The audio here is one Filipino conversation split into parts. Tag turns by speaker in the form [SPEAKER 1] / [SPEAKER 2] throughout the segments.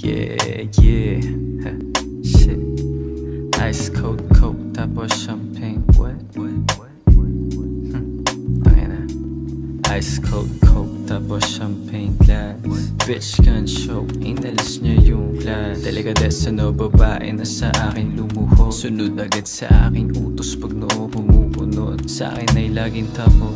[SPEAKER 1] Yeah, yeah. Shit. Ice cold coke, tapos champagne. What? Tangina. Ice cold coke, tapos champagne glass. Bitch can't show, inalis niya yung glass. Delikadesa no, babae na sa akin lumuho. Sunod agad sa aking utos pag noo pumupunod. Sa akin ay laging tapo,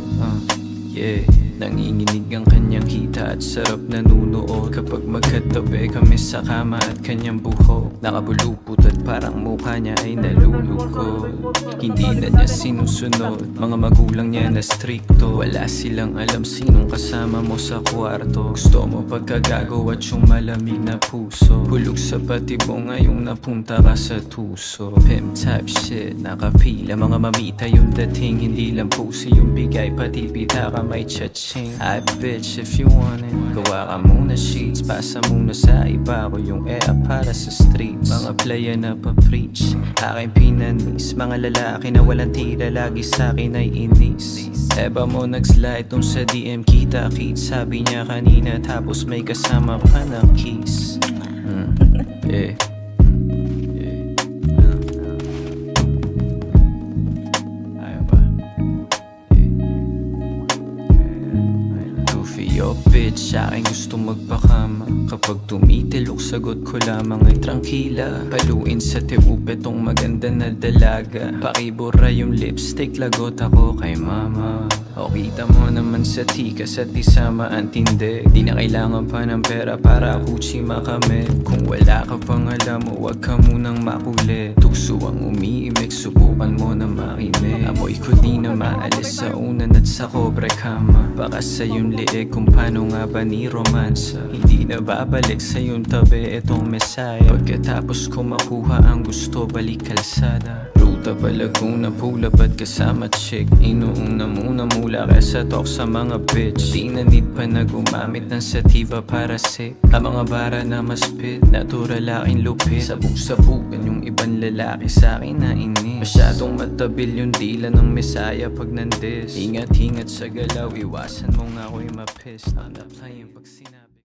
[SPEAKER 1] yeah. Nanginginig ang kanyang hita at sarap nanunood. Kapag magkatabi kami sa kama at kanyang buhok, nakabulupot at parang mukha niya ay nalulukod. Hindi na niya sinusunod, mga magulang niya na stricto. Wala silang alam sinong kasama mo sa kwarto. Gusto mo pagkagago at yung malamig na puso. Hulog sa patibo ngayong napunta ka sa tuso. Pimp type shit, nakapila mga mamita yung dating. Hindi lang pusi yung bigay, pati pita ka may chat. Ay bitch if you want it, gawa ka muna sheets. Pasa muna sa iba ko yung air para sa streets. Mga playa na pa-preach, aking pinanis. Mga lalaki na walang tira, lagi sa'kin ay inis. Eba mo nag-slide dun sa DM, kita-kit. Sabi niya kanina tapos may kasama pa ng kiss. Yeah. Yo bitch, aking gusto magpakama. Kapag tumitilok sagot ko lamang ay trangkila. Paluin sa tiupe tong maganda na dalaga. Pakibura yung lipstick, lagot ako kay mama. O kita mo naman sa tikas at isama ang tindi. Di na kailangan pa ng pera para kuchi makamit. Kung wala ka pang alam mo, wag ka munang makulit. Tukso ang umiimik, subukan mo na makinig. Amoy ko di na maalis sa unan at sa kobre kama. Baka sa yung liig kung paano nga ba ni romansa. Hindi na babalik sa yung tabi itong mesaya. Pagkatapos ko makuha ang gusto, balik kalsada. Ruta pa Laguna, pulap at kasama chick. Inuuna muna mula kesa talk sa mga bitch. Di na need pa na gumamit ng sativa para sick. Ang mga bara na mas pit, natural aking lupit. Sabog-sabugan yung ibang lalaki sa'kin na inis. Masyadong matabil yung dila ng mesaya pag nandis. Ingat-ingat sa galaw, iwasan mo nga ako'y mapis. Not playing pag sinabi